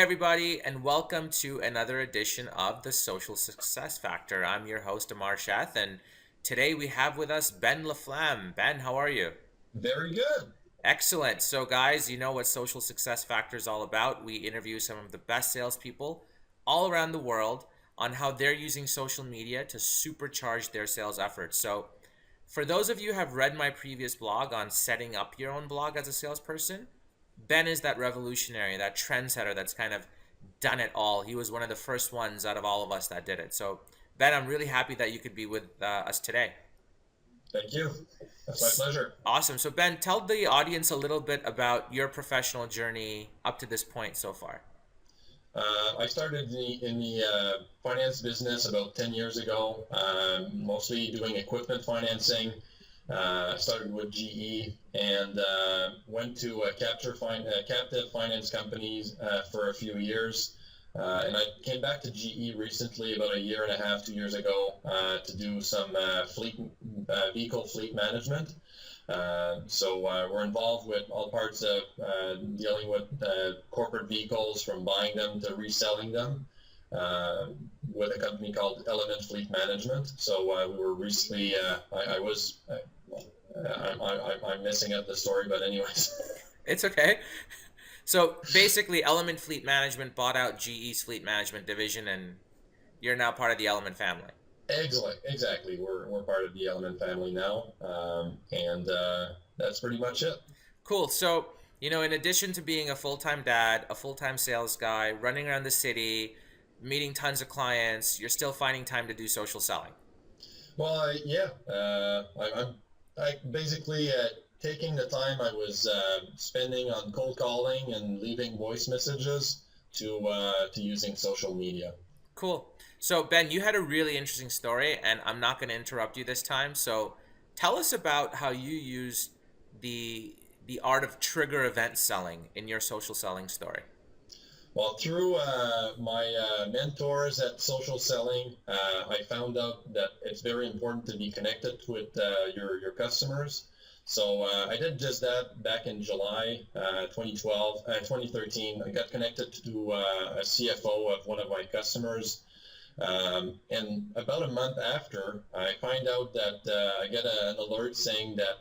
everybody, and welcome to another edition of the Social Success Factor. I'm your host, Amar Shath, and today we have with us Ben Laflamme. Ben, how are you? Very good. Excellent. So, guys, you know what Social Success Factor is all about. We interview some of the best salespeople all around the world on how they're using social media to supercharge their sales efforts. So, for those of you who have read my previous blog on setting up your own blog as a salesperson, Ben is that revolutionary, that trendsetter that's kind of done it all. He was one of the first ones out of all of us that did it. So, Ben, I'm really happy that you could be with us today. Thank you. That's my pleasure. Awesome. So, Ben, tell the audience a little bit about your professional journey up to this point so far. I started in the finance business about 10 years ago, mostly doing equipment financing. I started with GE and went to captive finance companies for a few years. And I came back to GE recently, about a year and a half, 2 years ago, to do some vehicle fleet management. So we're involved with all parts of dealing with corporate vehicles, from buying them to reselling them, uh, with a company called Element Fleet Management. So we were recently, I'm missing out the story, but anyways. It's okay. So, basically, Element Fleet Management bought out GE's fleet management division, and you're now part of the Element family. Excellent, exactly. We're part of the Element family now, and that's pretty much it. Cool. So, in addition to being a full time dad, a full time sales guy, running around the city, meeting tons of clients, you're still finding time to do social selling. Well, yeah, I basically taking the time I was spending on cold calling and leaving voice messages to using social media. Cool. So, Ben, you had a really interesting story, and I'm not going to interrupt you this time. So, tell us about how you use the the art of trigger event selling in your social selling story. Well, through my mentors at social selling, I found out that it's very important to be connected with your customers. So I did just that back in July 2013. I got connected to a CFO of one of my customers. And about a month after, I find out that I get an alert saying that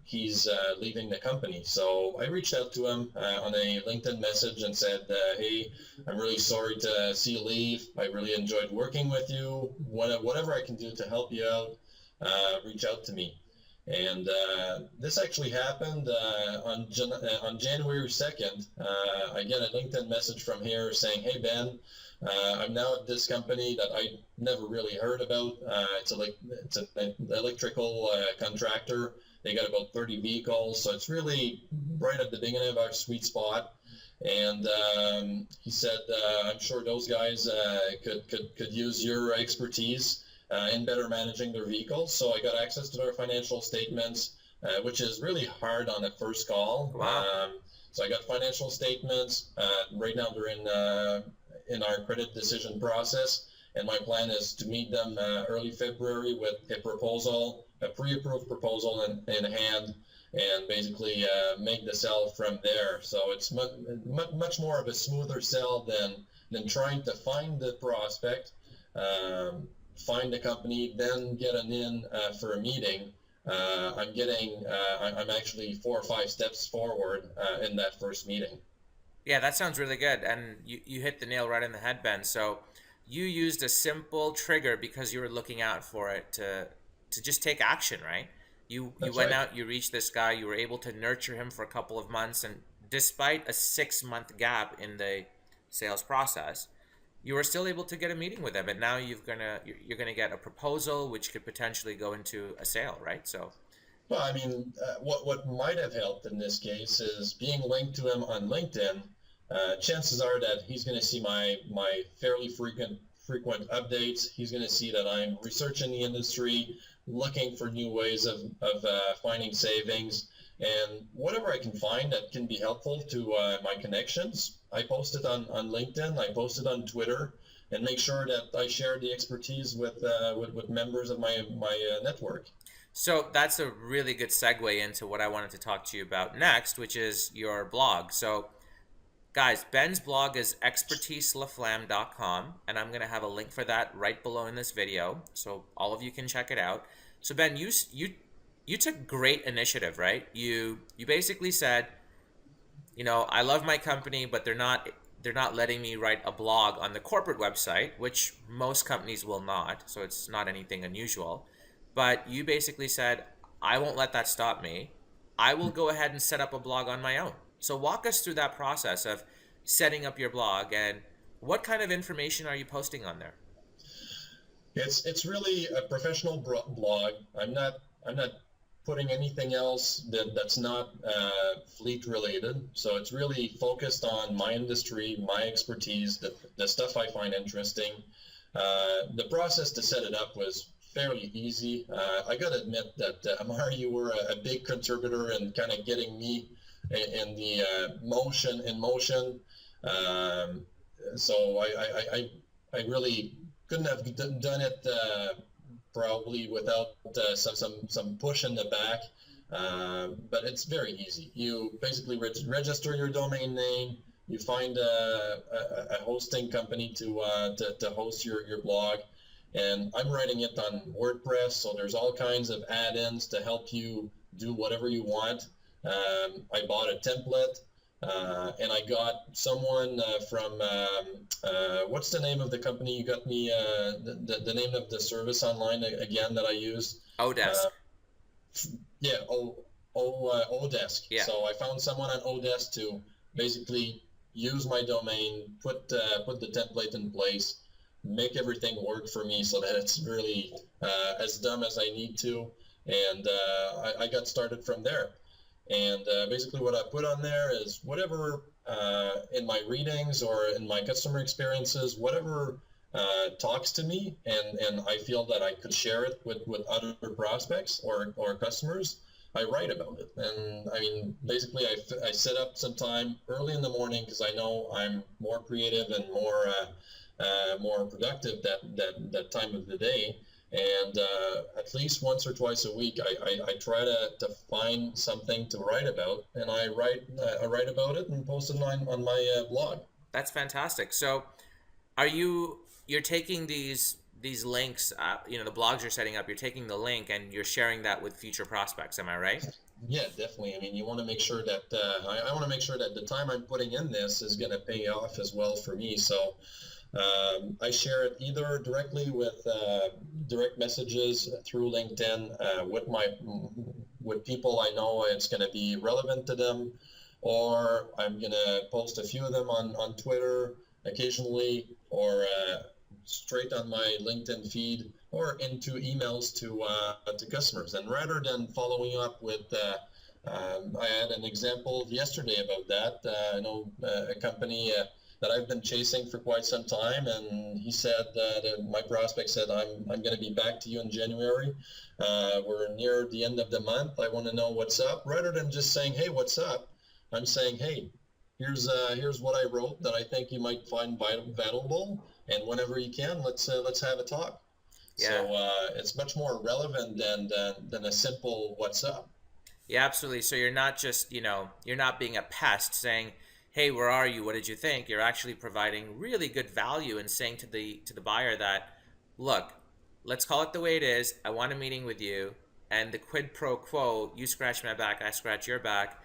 he's leaving the company. So I reached out to him on a LinkedIn message and said, "Hey, I'm really sorry to see you leave. I really enjoyed working with you. Whatever I can do to help you out, reach out to me." And this actually happened on January 2nd. I get a LinkedIn message from here saying, "Hey Ben, I'm now at this company that I never really heard about. It's an electrical contractor. They got about 30 vehicles, so it's really right at the beginning of our sweet spot." And he said, "I'm sure those guys could use your expertise in better managing their vehicles." So I got access to their financial statements, which is really hard on a first call. Wow. So I got financial statements. Right now they're in our credit decision process, and my plan is to meet them early February with a pre-approved proposal in hand, and basically make the sell from there. So it's much more of a smoother sell than trying to find the prospect, find the company, then get an in for a meeting. I'm actually 4 or 5 steps forward in that first meeting. Yeah, that sounds really good. And you hit the nail right in the head, Ben. So you used a simple trigger because you were looking out for it to just take action, right? You That's went right. out, you reached this guy, you were able to nurture him for a couple of months, and despite a 6 month gap in the sales process, you were still able to get a meeting with him. And now you're gonna get a proposal which could potentially go into a sale, right? So Well, I mean, what might have helped in this case is being linked to him on LinkedIn. Chances are that he's going to see my fairly frequent updates. He's going to see that I'm researching the industry, looking for new ways of finding savings, and whatever I can find that can be helpful to my connections. I post it on LinkedIn. I post it on Twitter, and make sure that I share the expertise with members of my network. So that's a really good segue into what I wanted to talk to you about next, which is your blog. So Guys, Ben's blog is expertiselaflamme.com, and I'm going to have a link for that right below in this video, so all of you can check it out. So Ben, you took great initiative, right? You basically said, I love my company, but they're not letting me write a blog on the corporate website, which most companies will not, so it's not anything unusual. But you basically said, I won't let that stop me. I will go ahead and set up a blog on my own. So walk us through that process of setting up your blog, and what kind of information are you posting on there? It's really a professional blog. I'm not putting anything else that's not fleet related. So it's really focused on my industry, my expertise, the stuff I find interesting. The process to set it up was fairly easy. I got to admit that Amar, you were a big contributor in kind of getting me in the motion. Um, so I really couldn't have done it probably without some push in the back. But it's very easy. You basically register your domain name. You find a hosting company to host your blog, and I'm writing it on WordPress, so there's all kinds of add-ins to help you do whatever you want. I bought a template. And I got someone from what's the name of the company you got me the name of the service online again that I used? Odesk. Yeah, Odesk. Yeah. So I found someone on Odesk to basically use my domain, put the template in place, make everything work for me so that it's really as dumb as I need to, and I got started from there. And basically what I put on there is whatever in my readings or in my customer experiences, whatever talks to me and I feel that I could share it with other prospects or customers, I write about it. And I mean, basically I set up some time early in the morning because I know I'm more creative and more productive that time of the day. And at least once or twice a week, I try to find something to write about, and I write about it and post it on my blog. That's fantastic. So, you're taking these links, the blogs you're setting up, you're taking the link and you're sharing that with future prospects. Am I right? Yeah, definitely. I mean, you want to make sure that I want to make sure that the time I'm putting in this is going to pay off as well for me. So I share it either directly with direct messages through LinkedIn with people I know it's going to be relevant to them, or I'm going to post a few of them on Twitter occasionally, or straight on my LinkedIn feed, or into emails to customers. And rather than following up with I had an example yesterday about that. I know a company that I've been chasing for quite some time, and he said that my prospect said, I'm going to be back to you in January. We're near the end of the month. I want to know what's up. Rather than just saying, hey, what's up? I'm saying, hey, here's what I wrote that I think you might find valuable, and whenever you can, let's have a talk. Yeah. So it's much more relevant than a simple what's up. Yeah, absolutely. So you're not just, you're not being a pest saying, "Hey, where are you? What did you think?" You're actually providing really good value and saying to the buyer that, "Look, let's call it the way it is. I want a meeting with you, and the quid pro quo, you scratch my back, I scratch your back.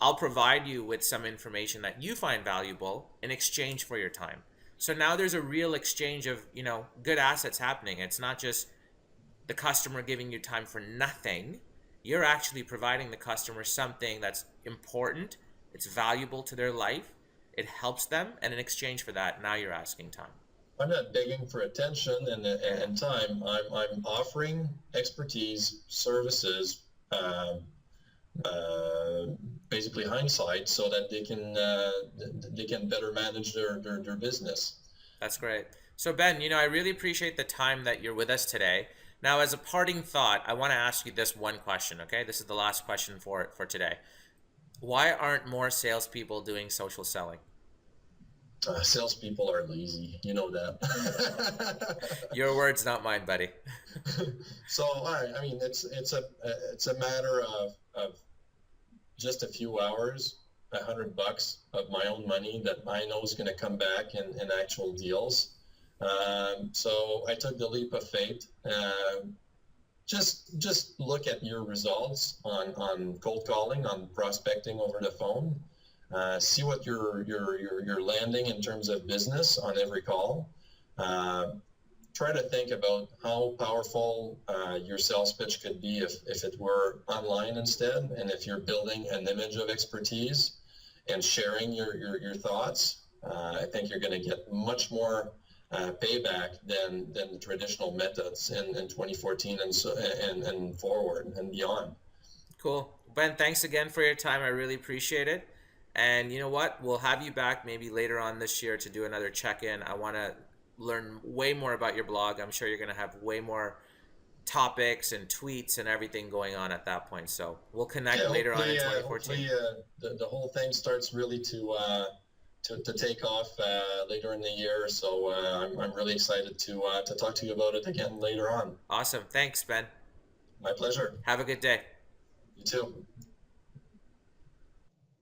I'll provide you with some information that you find valuable in exchange for your time." So now there's a real exchange of, good assets happening. It's not just the customer giving you time for nothing. You're actually providing the customer something that's important, it's valuable to their life, it helps them, and in exchange for that, now you're asking time. I'm not begging for attention and time. I'm offering expertise, services, basically hindsight, so that they can better manage their business. That's great. So Ben, I really appreciate the time that you're with us today. Now, as a parting thought, I want to ask you this one question, okay? This is the last question for today. Why aren't more salespeople doing social selling? Salespeople are lazy, you know that. Your words, not mine, buddy. So, I mean, it's a matter of just a few hours $100 of my own money that I know is going to come back in actual deals. So I took the leap of faith. Just look at your results on cold calling, on prospecting over the phone. See what you're landing in terms of business on every call. Try to think about how powerful your sales pitch could be if it were online instead, and if you're building an image of expertise and sharing your thoughts. I think you're going to get much more payback than the traditional methods in 2014 and forward and beyond. Cool. Ben, thanks again for your time. I really appreciate it. And you know what? We'll have you back maybe later on this year to do another check in. I want to learn way more about your blog. I'm sure you're going to have way more topics and tweets and everything going on at that point. So we'll Yeah, connect later on in 2014. hopefully the whole thing starts really to take off later in the year. So I'm really excited to talk to you about it again later on. Awesome. Thanks, Ben. My pleasure. Have a good day. You too.